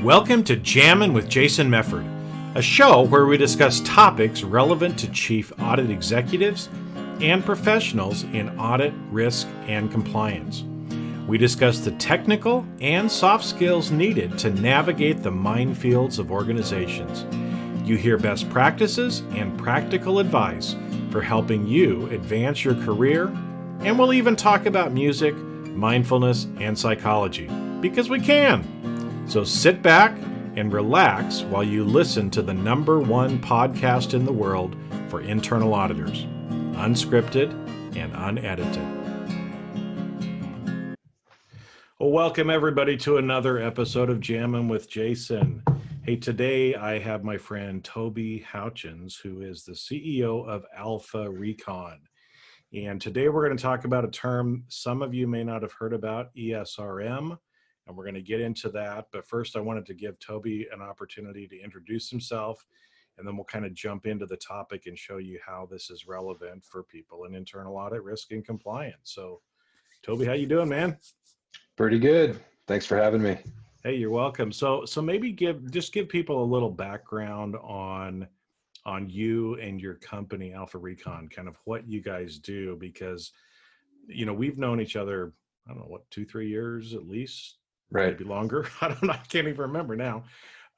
Welcome to Jammin' with Jason Mefford, a show where we discuss topics relevant to chief audit executives and professionals in audit, risk, and compliance. We discuss the technical and soft skills needed to navigate the minefields of organizations. You hear best practices and practical advice for helping you advance your career, and we'll even talk about music, mindfulness, and psychology, because we can. So sit back and relax while you listen to the #1 podcast in the world for internal auditors, unscripted and unedited. Well, welcome everybody to another episode of Jammin' with Jason. Hey, today I have my friend Toby Houchens, who is the CEO of Recon. And today we're going to talk about a term some of you may not have heard about, ESRM. And we're going to get into that. But first, I wanted to give Toby an opportunity to introduce himself, and then we'll kind of jump into the topic and show you how this is relevant for people in internal audit, risk, and compliance. So, Toby, how you doing, man? Pretty good. Thanks for having me. Hey, you're welcome. So maybe give people a little background on you and your company, Recon, kind of what you guys do, because we've known each other, I don't know, 2-3 years at least. Right. Maybe longer. I don't know. I can't even remember now.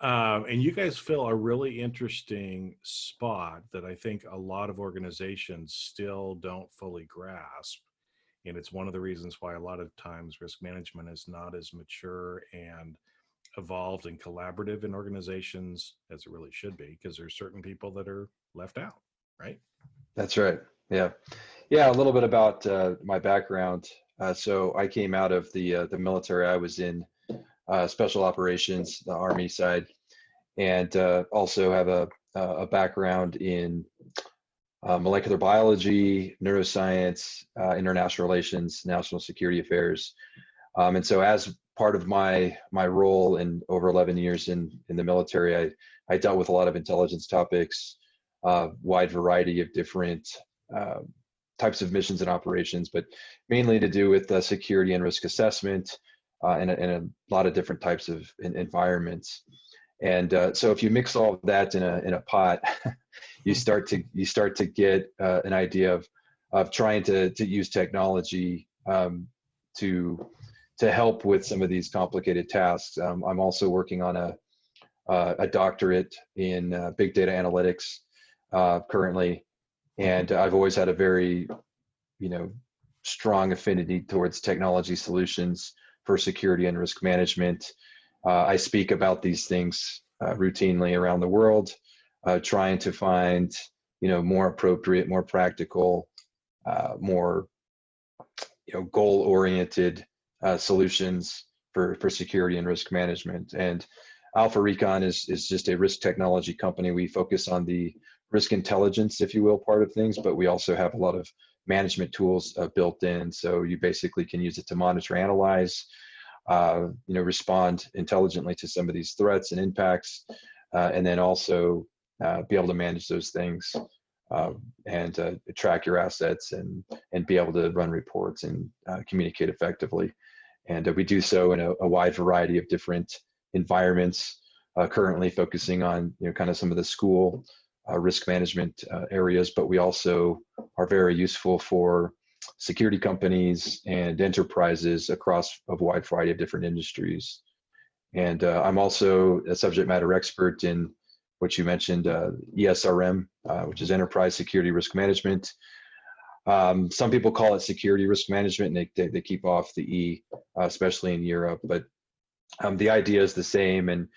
And you guys fill a really interesting spot that I think a lot of organizations still don't fully grasp. And it's one of the reasons why a lot of times risk management is not as mature and evolved and collaborative in organizations as it really should be, because there's certain people that are left out, right? That's right. Yeah. A little bit about my background. So I came out of the military. I was in special operations, the Army side, and also have a background in molecular biology, neuroscience, international relations, national security affairs. And so as part of my role in over 11 years in the military, I dealt with a lot of intelligence topics, wide variety of different types of missions and operations, but mainly to do with security and risk assessment in a lot of different types of environments. And so if you mix all of that in a pot, you start to get an idea of trying to use technology to help with some of these complicated tasks. I'm also working on a doctorate in big data analytics currently. And I've always had a very, strong affinity towards technology solutions for security and risk management. I speak about these things routinely around the world, trying to find, more appropriate, more practical, more, goal-oriented solutions for security and risk management. And Recon is just a risk technology company. We focus on the risk intelligence, if you will, part of things, but we also have a lot of management tools built in. So you basically can use it to monitor, analyze, respond intelligently to some of these threats and impacts, and then also be able to manage those things and track your assets and be able to run reports and communicate effectively. And we do so in a wide variety of different environments, currently focusing on kind of some of the school risk management areas, but we also are very useful for security companies and enterprises across a wide variety of different industries. And I'm also a subject matter expert in what you mentioned, ESRM, which is Enterprise Security Risk Management. Some people call it security risk management, and they keep off the E, especially in Europe, but the idea is the same. And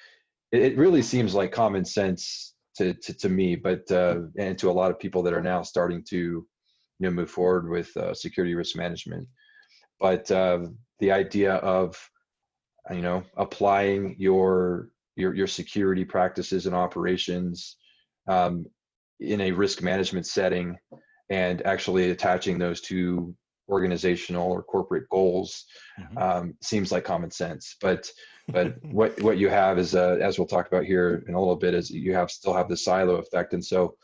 it really seems like common sense to me, but and to a lot of people that are now starting to move forward with security risk management. But the idea of applying your security practices and operations in a risk management setting and actually attaching those to organizational or corporate goals seems like common sense. But what you have is, as we'll talk about here in a little bit, is you still have the silo effect. And so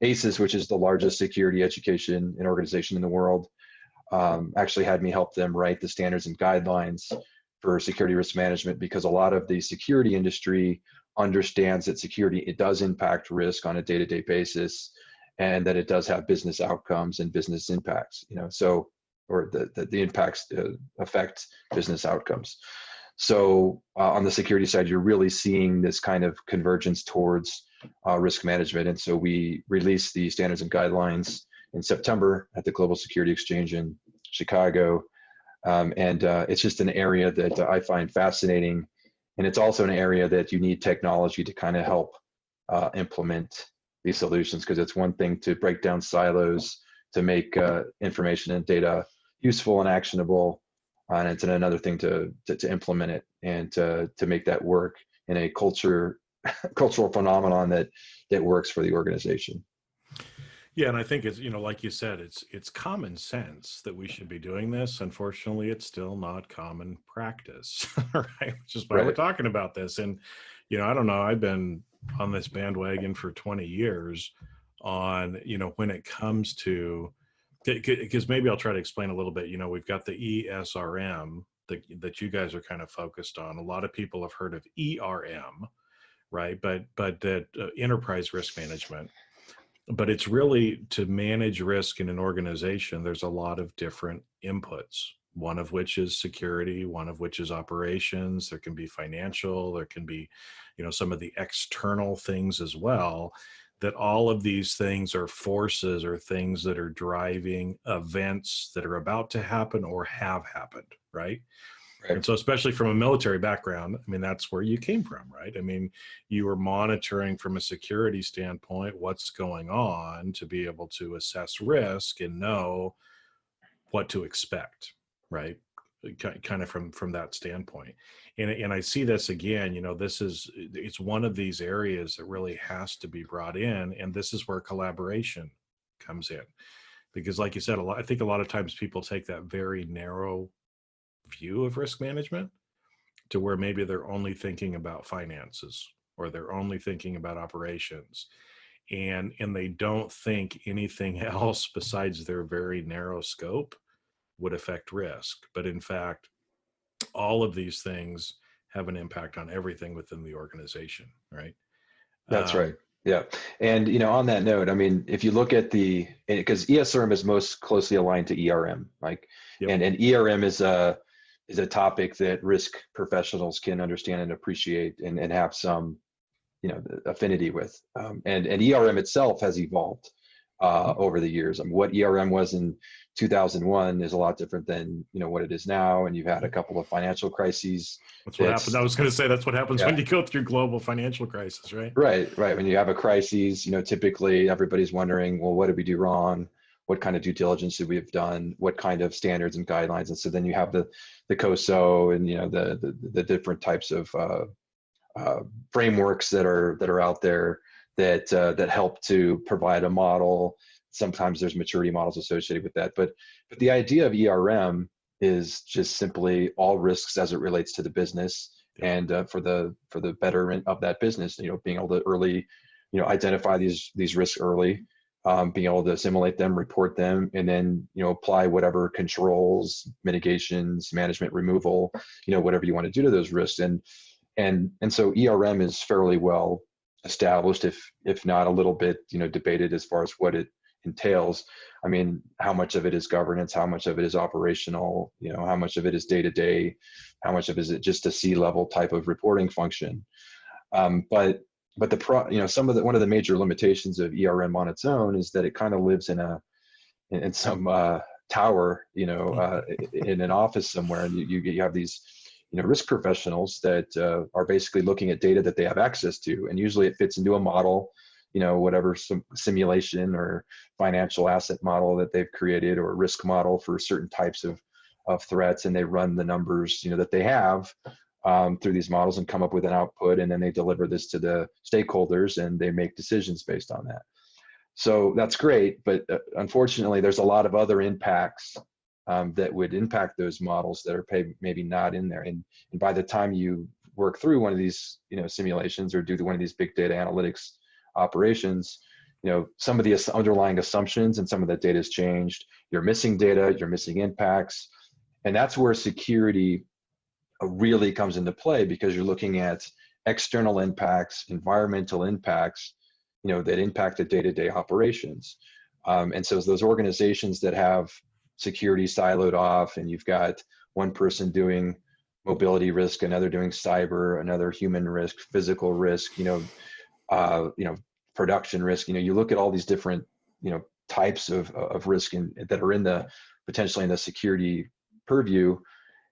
ASIS, which is the largest security education and organization in the world, actually had me help them write the standards and guidelines for security risk management, because a lot of the security industry understands that security, it does impact risk on a day-to-day basis, and that it does have business outcomes and business impacts, so, or the impacts affect business outcomes. So on the security side, you're really seeing this kind of convergence towards risk management. And so we released the standards and guidelines in September at the Global Security Exchange in Chicago. And it's just an area that I find fascinating. And it's also an area that you need technology to kind of help implement these solutions, because it's one thing to break down silos, to make information and data useful and actionable. And it's another thing to implement it and to make that work in a cultural phenomenon that works for the organization. Yeah, and I think it's, like you said, it's common sense that we should be doing this. Unfortunately, it's still not common practice, right? Which is why we're talking about this. And, I don't know, I've been on this bandwagon for 20 years on, when it comes to, because maybe I'll try to explain a little bit. We've got the ESRM that you guys are kind of focused on. A lot of people have heard of ERM, right? But that enterprise risk management. But it's really to manage risk in an organization. There's a lot of different inputs, one of which is security, one of which is operations. There can be financial, there can be, some of the external things as well. That all of these things are forces or things that are driving events that are about to happen or have happened, right? And so, especially from a military background, that's where you came from, right? You were monitoring from a security standpoint what's going on to be able to assess risk and know what to expect, right? Kind of from that standpoint. And I see this again, it's one of these areas that really has to be brought in. And this is where collaboration comes in. Because like you said, I think a lot of times people take that very narrow view of risk management to where maybe they're only thinking about finances or they're only thinking about operations, and they don't think anything else besides their very narrow scope would affect risk. But in fact, all of these things have an impact on everything within the organization, right? That's right. Yeah. And, on that note, if you look at because ESRM is most closely aligned to ERM, and ERM is a topic that risk professionals can understand and appreciate and have some, affinity with. And ERM itself has evolved over the years. What ERM was in 2001 is a lot different than, what it is now. And you've had a couple of financial crises. That's what happened. I was going to say that's what happens when you go through global financial crisis, right? Right. When you have a crisis, typically everybody's wondering, well, what did we do wrong? What kind of due diligence did we have done? What kind of standards and guidelines? And so then you have the COSO and the different types of frameworks that are out there that help to provide a model. Sometimes there's maturity models associated with that, but the idea of ERM is just simply all risks as it relates to the business and for the betterment of that business. Being able to early, identify these risks early. Being able to assimilate them, report them, and then apply whatever controls, mitigations, management, removal, whatever you want to do to those risks. And so ERM is fairly well established, if not a little bit debated as far as what it entails. How much of it is governance? How much of it is operational? How much of it is day to day? How much of it is it just a C-level type of reporting function? But one of the major limitations of ERM on its own is that it kind of lives in some tower, in an office somewhere, and you have these risk professionals that are basically looking at data that they have access to, and usually it fits into a model, whatever some simulation or financial asset model that they've created, or a risk model for certain types of threats, and they run the numbers that they have through these models and come up with an output, and then they deliver this to the stakeholders and they make decisions based on that. So that's great, but unfortunately there's a lot of other impacts that would impact those models that are maybe not in there. And by the time you work through one of these simulations or do one of these big data analytics operations, some of the underlying assumptions and some of that data has changed. You're missing data, you're missing impacts, and that's where security really comes into play, because you're looking at external impacts, environmental impacts, that impact the day-to-day operations. And so those organizations that have security siloed off, and you've got one person doing mobility risk, another doing cyber, another human risk, physical risk, production risk. You look at all these different, types of risk that are potentially in the security purview.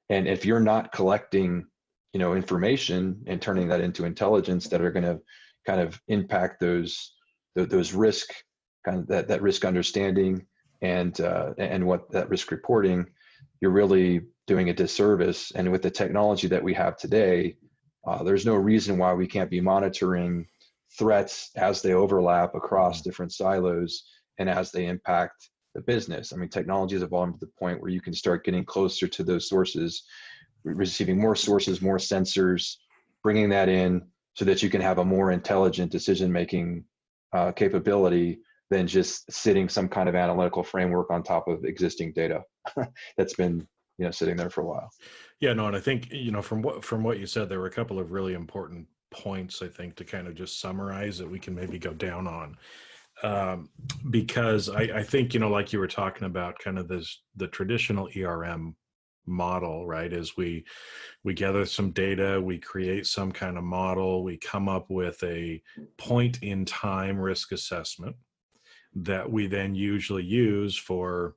And if you're not collecting, information and turning that into intelligence that are going to kind of impact those risk, kind of that risk understanding and what that risk reporting, you're really doing a disservice. And with the technology that we have today, there's no reason why we can't be monitoring threats as they overlap across different silos and as they impact the business. I mean, technology has evolved to the point where you can start getting closer to those sources, receiving more sources, more sensors, bringing that in so that you can have a more intelligent decision-making capability than just sitting some kind of analytical framework on top of existing data that's been, sitting there for a while. Yeah, no, and I think, from what you said, there were a couple of really important points, I think, to kind of just summarize that we can maybe go down on. Because I think, like you were talking about, kind of the traditional ERM model, right, is we gather some data, we create some kind of model, we come up with a point in time risk assessment that we then usually use for,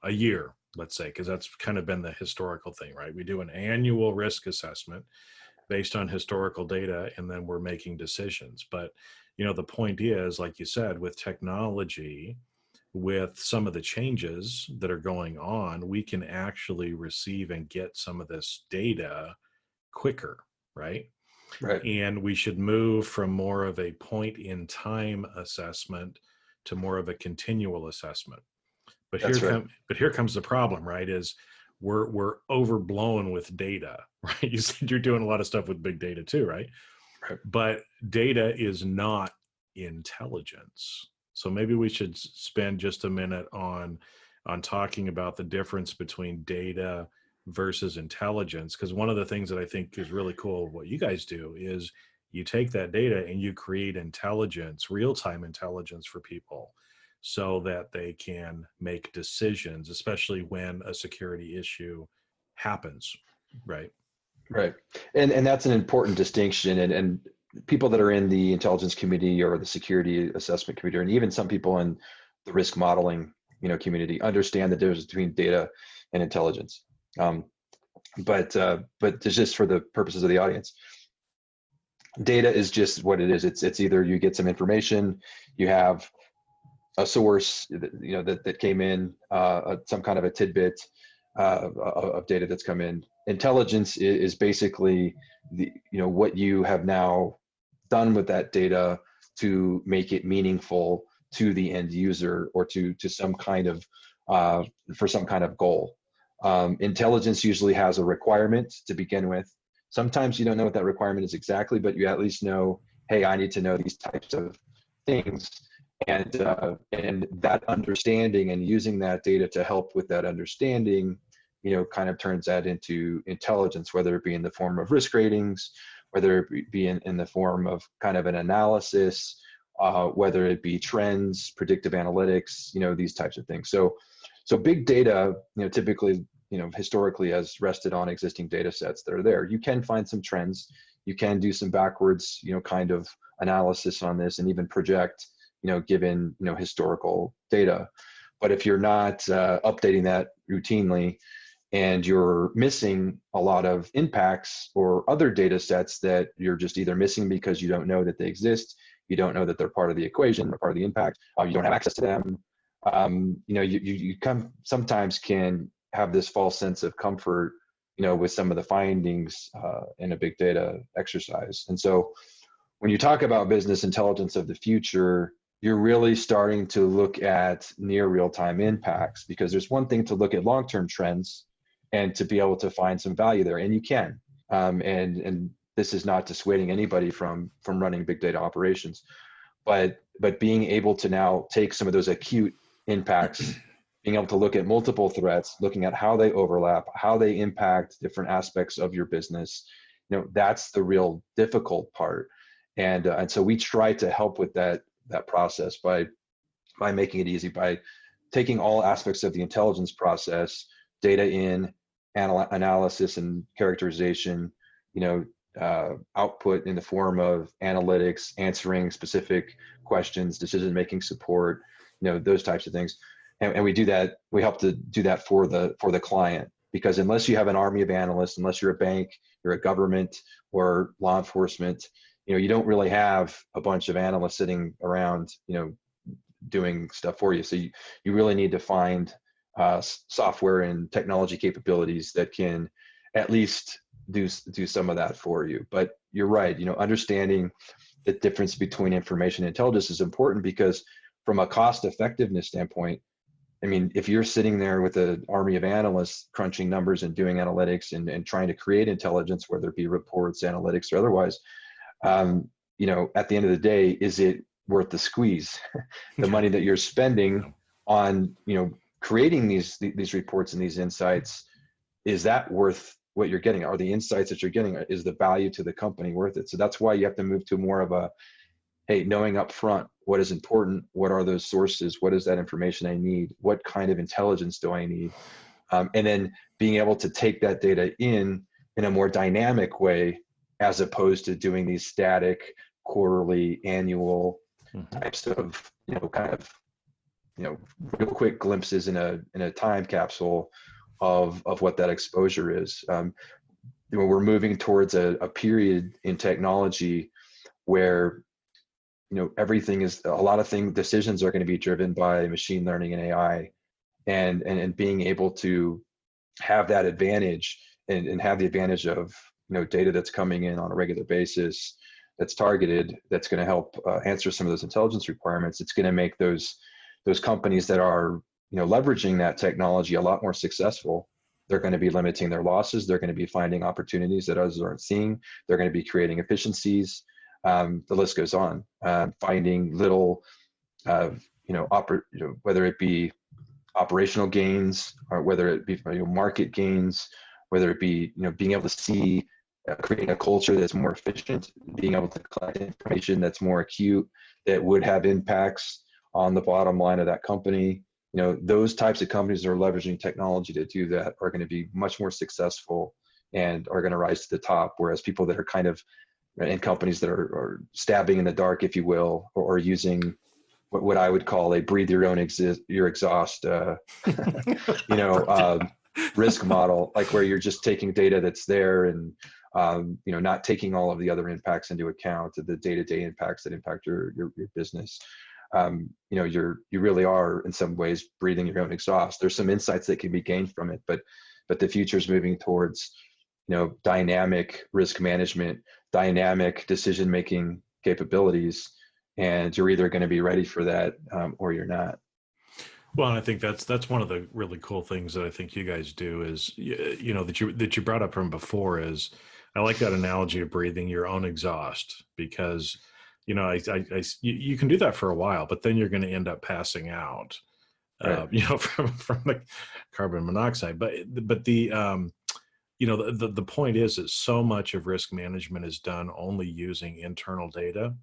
a year, let's say, because that's kind of been the historical thing, right? We do an annual risk assessment based on historical data, and then we're making decisions. But, the point is, like you said, with technology, with some of the changes that are going on, we can actually receive and get some of this data quicker, right? Right. And we should move from more of a point in time assessment to more of a continual assessment. But here comes the problem, right? Is we're overblown with data, right? You said you're doing a lot of stuff with big data too, right? Right. But data is not intelligence. So maybe we should spend just a minute on talking about the difference between data versus intelligence, because one of the things that I think is really cool what you guys do is you take that data and you create intelligence, real-time intelligence for people so that they can make decisions, especially when a security issue happens, right? Right. And that's an important distinction. And people that are in the intelligence community or the security assessment community, and even some people in the risk modeling, community, understand the difference between data and intelligence. But just for the purposes of the audience, data is just what it is. It's either you get some information, you have a source that came in, some kind of a tidbit of data that's come in. Intelligence is basically what you have now done with that data to make it meaningful to the end user or to some kind of for some kind of goal. Intelligence usually has a requirement to begin with. Sometimes you don't know what that requirement is exactly, but you at least know, hey, I need to know these types of things. And that understanding and using that data to help with that understanding, kind of turns that into intelligence, whether it be in the form of risk ratings, whether it be in the form of kind of an analysis, whether it be trends, predictive analytics, these types of things. So big data, typically, historically has rested on existing data sets that are there. You can find some trends, you can do some backwards, kind of analysis on this and even project, given, historical data. But if you're not updating that routinely and you're missing a lot of impacts or other data sets that you're just either missing because you don't know that they exist, you don't know that they're part of the equation or part of the impact, you don't have access to them, you sometimes can have this false sense of comfort, with some of the findings in a big data exercise. And so when you talk about business intelligence of the future, you're really starting to look at near real-time impacts, because there's one thing to look at long-term trends and to be able to find some value there, and you can. And this is not dissuading anybody from running big data operations, but being able to now take some of those acute impacts being able to look at multiple threats, looking at how they overlap, how they impact different aspects of your business. That's the real difficult part. And so we try to help with that process by making it easy, by taking all aspects of the intelligence process, data in, analysis and characterization, output in the form of analytics, answering specific questions, decision-making support, those types of things. And we do that, we help to do that for the client, because unless you have an army of analysts, unless you're a bank, you're a government or law enforcement, you don't really have a bunch of analysts sitting around, doing stuff for you. So you really need to find software and technology capabilities that can at least do some of that for you. But you're right, understanding the difference between information and intelligence is important, because from a cost effectiveness standpoint, I mean, if you're sitting there with an army of analysts crunching numbers and doing analytics and trying to create intelligence, whether it be reports, analytics, or otherwise, at the end of the day, is it worth the squeeze? The money that you're spending on, creating these reports and these insights, is that worth what you're getting? Are the insights that you're getting, is the value to the company worth it? So that's why you have to move to more of a, hey, knowing up front what is important, what are those sources, what is that information I need, what kind of intelligence do I need, and then being able to take that data in a more dynamic way, as opposed to doing these static quarterly, annual types of, real quick glimpses in a time capsule of what that exposure is. We're moving towards a period in technology where everything is, a lot of decisions are going to be driven by machine learning and AI, and being able to have that advantage and have the advantage of data that's coming in on a regular basis, that's targeted, that's going to help answer some of those intelligence requirements. It's going to make those companies that are leveraging that technology a lot more successful. They're going to be limiting their losses. They're going to be finding opportunities that others aren't seeing. They're going to be creating efficiencies. The list goes on. Finding little, whether it be operational gains, or whether it be market gains, whether it be being able to see, creating a culture that's more efficient, being able to collect information that's more acute, that would have impacts on the bottom line of that company. Those types of companies that are leveraging technology to do that are going to be much more successful and are going to rise to the top. Whereas people that are kind of in companies that are stabbing in the dark, if you will, or using what I would call a breathe your own exhaust, risk model, like where you're just taking data that's there and not taking all of the other impacts into account, the day-to-day impacts that impact your business. You really are in some ways breathing your own exhaust. There's some insights that can be gained from it, but the future is moving towards dynamic risk management, dynamic decision-making capabilities, and you're either going to be ready for that or you're not. Well, I think that's one of the really cool things that I think you guys do is, that you brought up from before, is I like that analogy of breathing your own exhaust, because, you can do that for a while, but then you're going to end up passing out, right. From the carbon monoxide. But the point is that so much of risk management is done only using internal data.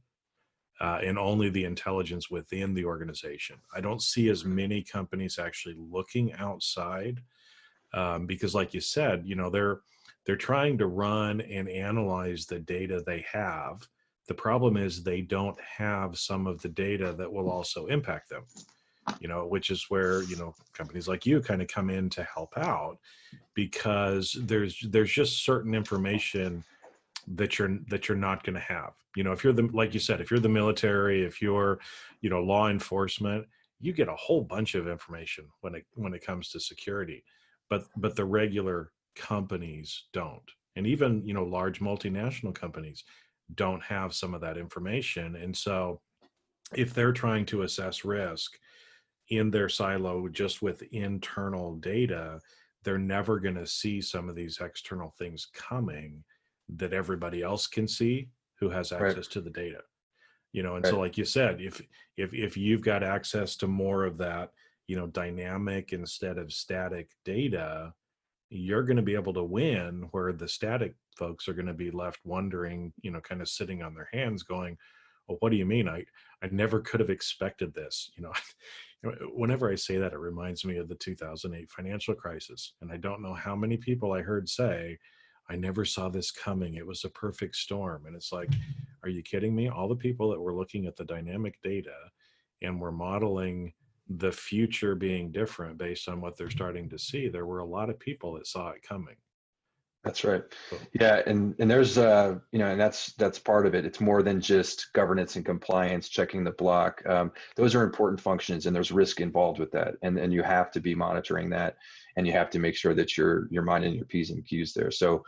And only the intelligence within the organization. I don't see as many companies actually looking outside, because, like you said, they're trying to run and analyze the data they have. The problem is they don't have some of the data that will also impact them. Which is where companies like you kind of come in to help out, because there's just certain information that you're not going to have. If you're like you said, if you're the military, if you're, law enforcement, you get a whole bunch of information when it comes to security, but the regular companies don't. And even, large multinational companies don't have some of that information. And so if they're trying to assess risk in their silo just with internal data, they're never going to see some of these external things coming that everybody else can see who has access Right. to the data, and right. So like you said, if you've got access to more of that, dynamic instead of static data, you're going to be able to win, where the static folks are going to be left wondering, kind of sitting on their hands going, well, what do you mean? I never could have expected this. Whenever I say that, it reminds me of the 2008 financial crisis. And I don't know how many people I heard say, I never saw this coming. It was a perfect storm. And it's like, are you kidding me? All the people that were looking at the dynamic data and were modeling the future being different based on what they're starting to see, there were a lot of people that saw it coming. That's right. Yeah, and there's and that's part of it. It's more than just governance and compliance, checking the block. Those are important functions, and there's risk involved with that, and you have to be monitoring that, and you have to make sure that you're minding your P's and Q's there. So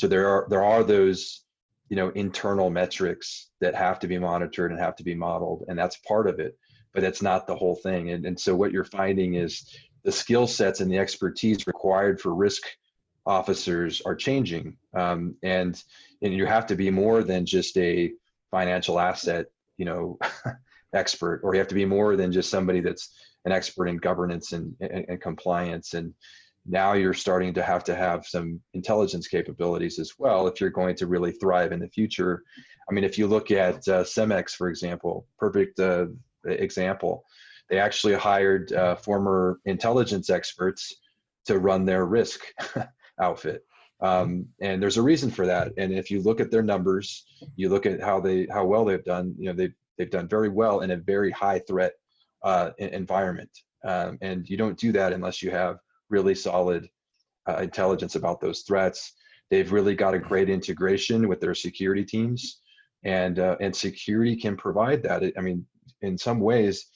there are those internal metrics that have to be monitored and have to be modeled, and that's part of it, but that's not the whole thing. And so what you're finding is the skill sets and the expertise required for risk officers are changing, and you have to be more than just a financial asset expert, or you have to be more than just somebody that's an expert in governance and compliance. And now you're starting to have some intelligence capabilities as well if you're going to really thrive in the future. I mean, if you look at Cemex, for example, perfect example, they actually hired former intelligence experts to run their risk outfit. And there's a reason for that. And if you look at their numbers, you look at how well they've done, they've done very well in a very high threat environment. And you don't do that unless you have really solid intelligence about those threats. They've really got a great integration with their security teams, and security can provide that. I mean, in some ways,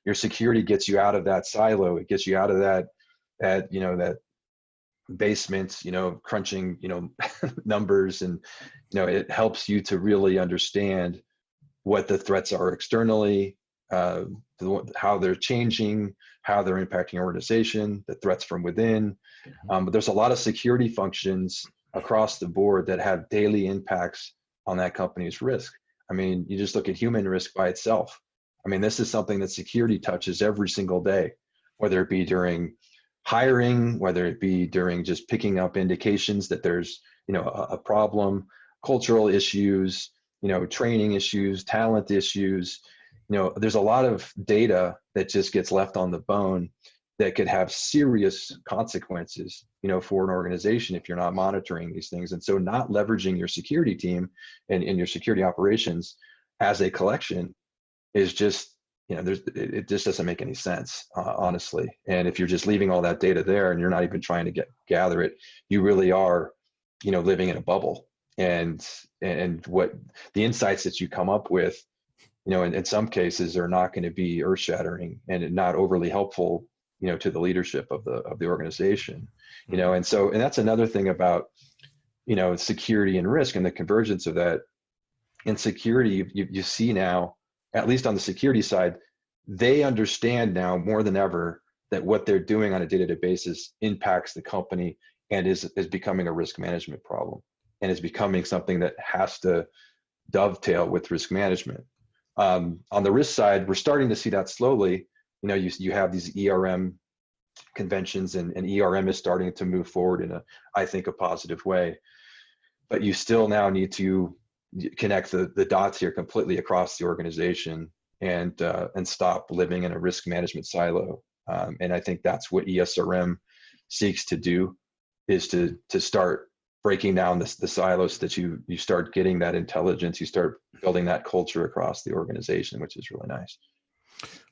your security gets you out of that silo. It gets you out of that basement, crunching, numbers, and, it helps you to really understand what the threats are externally, how they're changing, how they're impacting your organization, the threats from within. But there's a lot of security functions across the board that have daily impacts on that company's risk. I mean, you just look at human risk by itself. I mean, this is something that security touches every single day, whether it be during hiring, whether it be during just picking up indications that there's, a problem, cultural issues, training issues, talent issues. There's a lot of data that just gets left on the bone that could have serious consequences, for an organization if you're not monitoring these things. And so not leveraging your security team and your security operations as a collection is just, it just doesn't make any sense, honestly. And if you're just leaving all that data there and you're not even trying to gather it, you really are, living in a bubble. And what the insights that you come up with, in some cases are not going to be earth shattering and not overly helpful, to the leadership of the organization, and that's another thing about, security and risk and the convergence of that. In security, you see now, at least on the security side, they understand now more than ever that what they're doing on a day-to-day basis impacts the company and is becoming a risk management problem, and is becoming something that has to dovetail with risk management. On the risk side, we're starting to see that slowly. You have these ERM conventions, and ERM is starting to move forward in I think, a positive way. But you still now need to connect the dots here completely across the organization and stop living in a risk management silo. And I think that's what ESRM seeks to do, is to start breaking down the silos so that you start getting that intelligence, you start building that culture across the organization, which is really nice.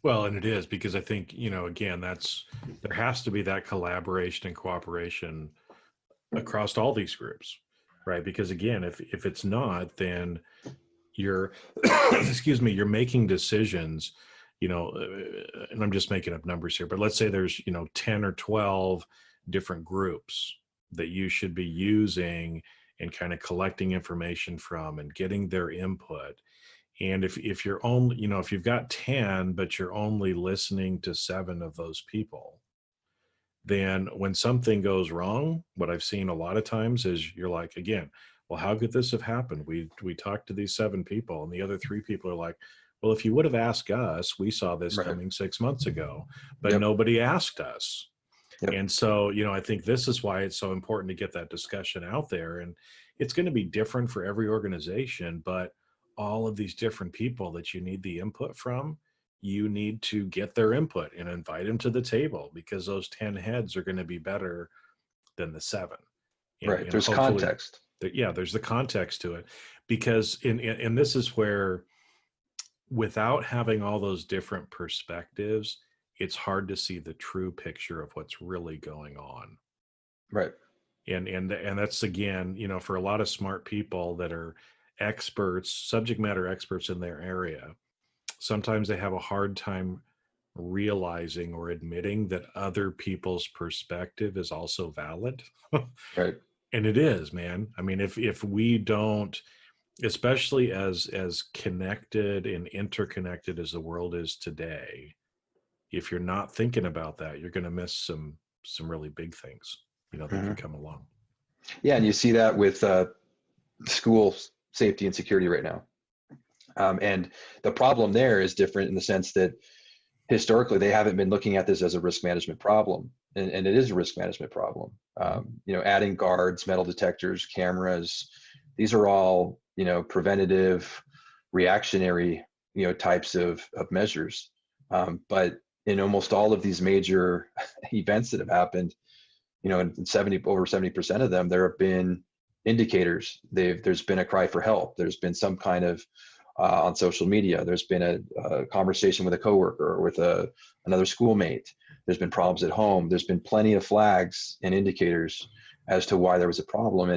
Well, and it is, because I think, again, there has to be that collaboration and cooperation across all these groups, right? Because again, if it's not, then you're, excuse me, you're making decisions, and I'm just making up numbers here, but let's say there's, 10 or 12 different groups that you should be using and kind of collecting information from and getting their input. And if you're only, if you've got 10, but you're only listening to 7 of those people, then when something goes wrong, what I've seen a lot of times is you're like, again, well, how could this have happened? We talked to these 7 people, and the other 3 people are like, Well, if you would have asked us, we saw this Right. coming 6 months ago, but Yep. nobody asked us. Yep. And so, I think this is why it's so important to get that discussion out there. And it's going to be different for every organization, but all of these different people that you need the input from, you need to get their input and invite them to the table, because those 10 heads are going to be better than the 7. Right. And There's hopefully, context. there's the context to it, because and this is where, without having all those different perspectives, it's hard to see the true picture of what's really going on. Right. And that's, again, for a lot of smart people that are experts, subject matter experts in their area, sometimes they have a hard time realizing or admitting that other people's perspective is also valid. Right. And it is, man. I mean, if we don't, especially as connected and interconnected as the world is today, if you're not thinking about that, you're going to miss some really big things, that can come along. Yeah, and you see that with school safety and security right now. And the problem there is different in the sense that historically they haven't been looking at this as a risk management problem, and it is a risk management problem. Adding guards, metal detectors, cameras, these are all preventative, reactionary types of measures. But in almost all of these major events that have happened, in over 70% of them, there have been indicators. There's been a cry for help. There's been some kind of on social media. There's been a conversation with a coworker or with another schoolmate. There's been problems at home. There's been plenty of flags and indicators as to why there was a problem.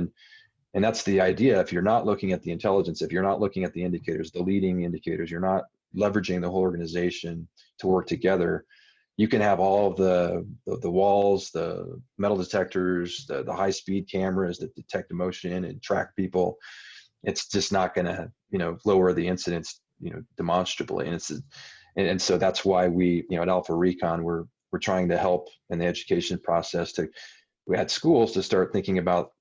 And that's the idea. If you're not looking at the intelligence, if you're not looking at the indicators, the leading indicators, you're not leveraging the whole organization to work together, you can have all of the walls, the metal detectors, the high-speed cameras that detect emotion and track people. It's just not going to, lower the incidents, demonstrably. And so that's why we, at Alpha Recon, we're trying to help in the education process we had schools to start thinking about,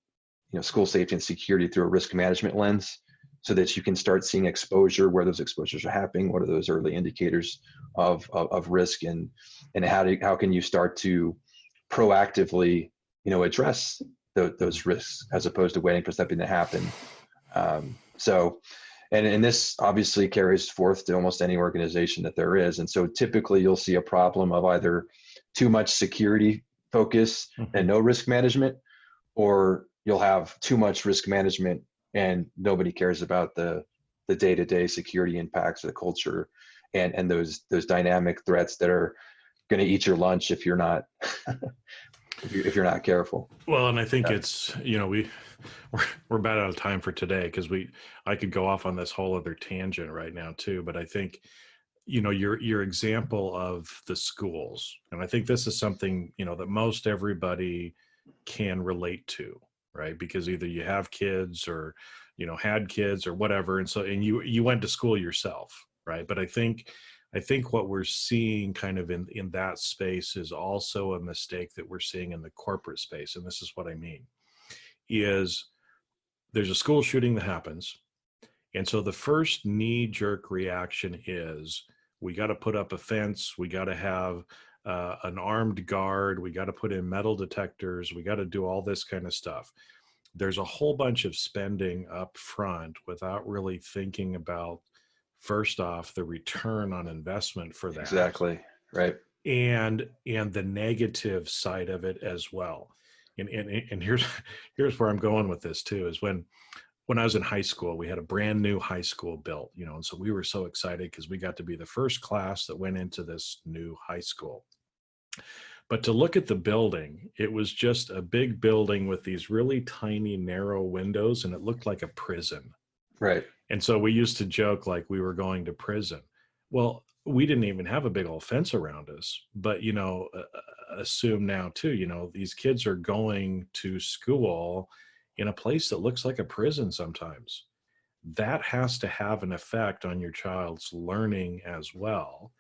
school safety and security through a risk management lens, so that you can start seeing exposure, where those exposures are happening, what are those early indicators of risk, and how can you start to proactively, address those risks, as opposed to waiting for something to happen. And this obviously carries forth to almost any organization that there is. And so typically you'll see a problem of either too much security focus and no risk management, or you'll have too much risk management and nobody cares about the day-to-day security impacts of the culture and those dynamic threats that are going to eat your lunch if you're not if you're not careful. Well, and I think it's, we're about out of time for today, because I could go off on this whole other tangent right now too, but I think, your example of the schools, and I think this is something, that most everybody can relate to, right? Because either you have kids or, had kids or whatever. And so, and you went to school yourself, right? But I think what we're seeing kind of in that space is also a mistake that we're seeing in the corporate space. And this is what I mean, is there's a school shooting that happens. And so the first knee-jerk reaction is, we got to put up a fence, we got to have an armed guard, we got to put in metal detectors, we got to do all this kind of stuff. There's a whole bunch of spending up front without really thinking about, first off, the return on investment for that. Exactly. Right. And the negative side of it as well. And here's where I'm going with this too, is when I was in high school, we had a brand new high school built, and so we were so excited because we got to be the first class that went into this new high school. But to look at the building, it was just a big building with these really tiny, narrow windows, and it looked like a prison. Right. And so we used to joke like we were going to prison. Well, we didn't even have a big old fence around us, but, assume now too, these kids are going to school in a place that looks like a prison sometimes. That has to have an effect on your child's learning as well.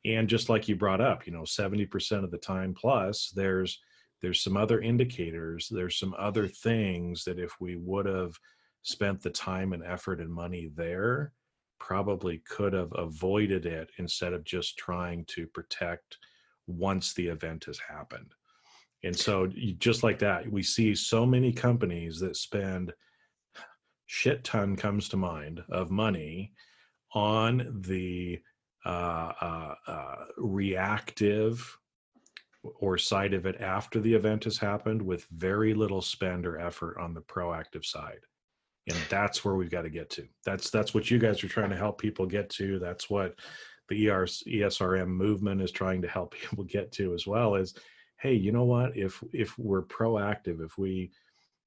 And just like you brought up, 70% of the time plus, there's some other indicators, there's some other things that if we would have spent the time and effort and money there, probably could have avoided it instead of just trying to protect once the event has happened. And so just like that, we see so many companies that spend shit ton comes to mind of money on the reactive or side of it after the event has happened, with very little spend or effort on the proactive side. And that's where we've got to get to. That's what you guys are trying to help people get to. That's what the ESRM movement is trying to help people get to as well, is, hey, you know what, if we're proactive, if we,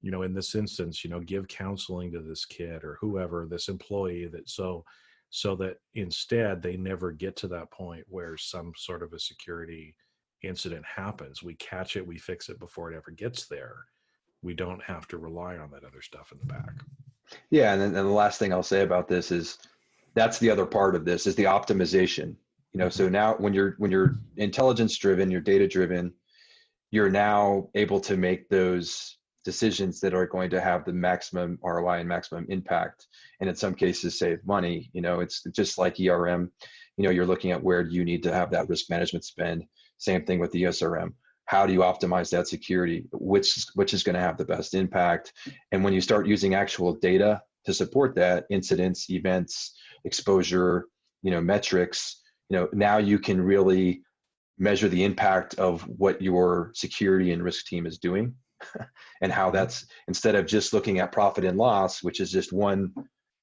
in this instance, give counseling to this kid or whoever, this employee, that so that instead they never get to that point where some sort of a security incident happens. We catch it, we fix it before it ever gets there. We don't have to rely on that other stuff in the back. Yeah, and then the last thing I'll say about this is that's the other part of this is the optimization. So now when you're intelligence driven, you're data driven, you're now able to make those decisions that are going to have the maximum ROI and maximum impact, and in some cases save money. It's just like ERM. You're looking at where do you need to have that risk management spend. Same thing with the ESRM. How do you optimize that security? Which is going to have the best impact? And when you start using actual data to support that, incidents, events, exposure, metrics, now you can really measure the impact of what your security and risk team is doing and how that's, instead of just looking at profit and loss, which is just one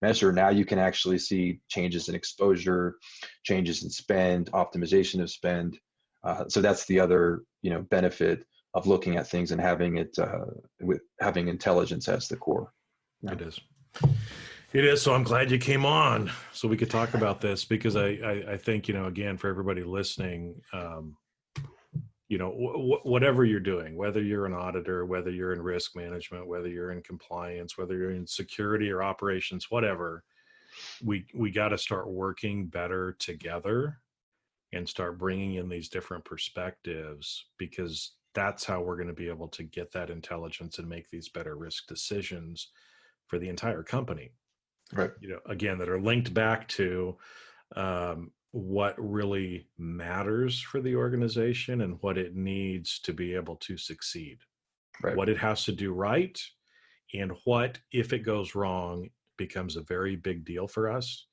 measure, now you can actually see changes in exposure, changes in spend, optimization of spend. So that's the other, benefit of looking at things and having it with having intelligence as the core. Yeah. It is. So I'm glad you came on so we could talk about this, because I think, again, for everybody listening, whatever you're doing, whether you're an auditor, whether you're in risk management, whether you're in compliance, whether you're in security or operations, whatever, we got to start working better together and start bringing in these different perspectives, because that's how we're going to be able to get that intelligence and make these better risk decisions for the entire company. Right. Again, that are linked back to what really matters for the organization and what it needs to be able to succeed. Right. What it has to do right, and what, if it goes wrong, becomes a very big deal for us,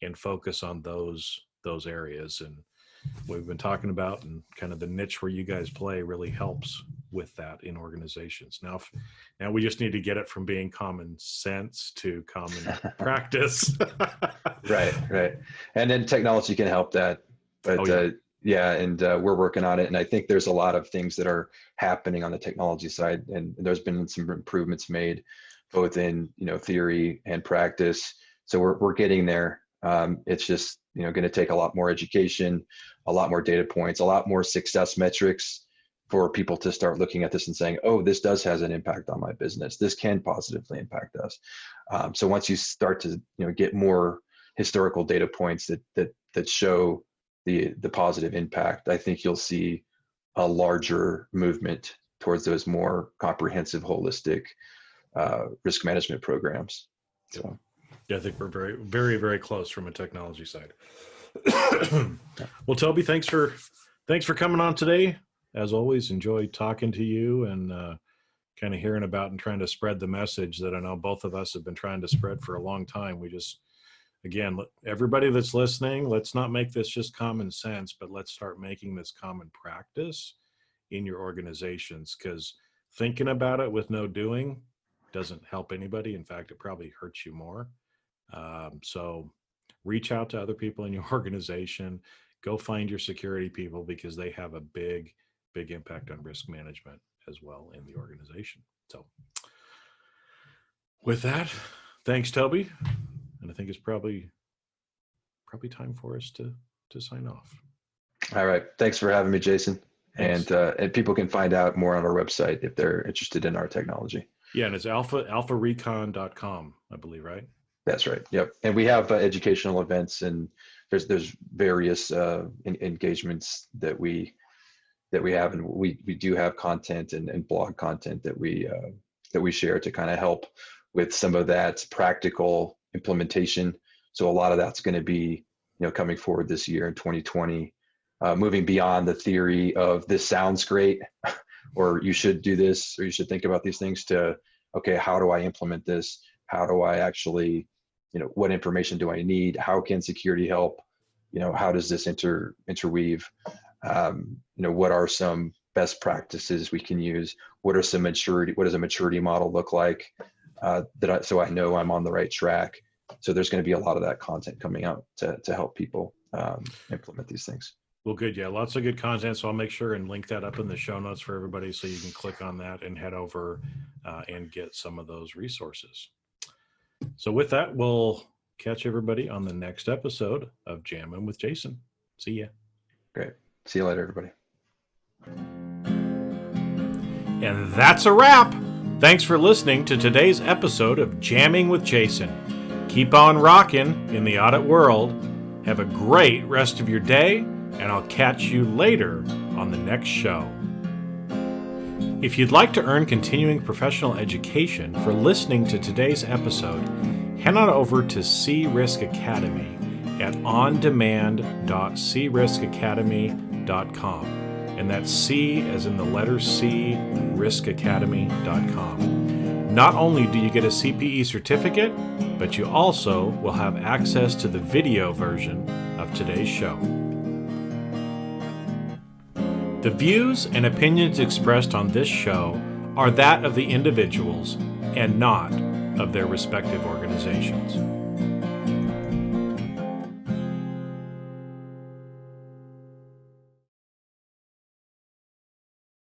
and focus on those areas. And what we've been talking about and kind of the niche where you guys play really helps with that in organizations. Now we just need to get it from being common sense to common practice. Right. And then technology can help that. But we're working on it. And I think there's a lot of things that are happening on the technology side. And there's been some improvements made both in, theory and practice. So we're getting there. It's just, going to take a lot more education, a lot more data points, a lot more success metrics for people to start looking at this and saying, oh, this does has an impact on my business. This can positively impact us. So once you start to, get more historical data points that show the positive impact, I think you'll see a larger movement towards those more comprehensive, holistic risk management programs. So. Yeah, I think we're very, very, very close from a technology side. Well, Toby, thanks for coming on today. As always, enjoyed talking to you and kind of hearing about and trying to spread the message that I know both of us have been trying to spread for a long time. We just, again, everybody that's listening, let's not make this just common sense, but let's start making this common practice in your organizations, because thinking about it with no doing doesn't help anybody. In fact, it probably hurts you more. So reach out to other people in your organization, go find your security people, because they have a big, big impact on risk management as well in the organization. So with that, thanks, Toby. And I think it's probably time for us to sign off. All right. Thanks for having me, Jason. Thanks. And people can find out more on our website if they're interested in our technology. Yeah. And it's alpharecon.com, I believe, right? That's right. Yep. And we have educational events, and there's various engagements that we have, and we do have content and blog content that we share to kind of help with some of that practical implementation So a lot of that's going to be, coming forward this year in 2020, moving beyond the theory of this sounds great, or you should do this, or you should think about these things, to, okay, how do I implement this? How do I actually, what information do I need? How can security help? How does this interweave? What are some best practices we can use? What does a maturity model look like? So I know I'm on the right track. So there's going to be a lot of that content coming out to help people implement these things. Well, good. Yeah, lots of good content. So I'll make sure and link that up in the show notes for everybody, so you can click on that and head over and get some of those resources. So with that, we'll catch everybody on the next episode of Jammin' with Jason. See ya. Great. See you later, everybody. And that's a wrap. Thanks for listening to today's episode of Jamming with Jason. Keep on rocking in the audit world. Have a great rest of your day, and I'll catch you later on the next show. If you'd like to earn continuing professional education for listening to today's episode, head on over to C-Risk Academy at ondemand.criskacademy.com. And that's C as in the letter C, riskacademy.com. Not only do you get a CPE certificate, but you also will have access to the video version of today's show. The views and opinions expressed on this show are that of the individuals and not of their respective organizations.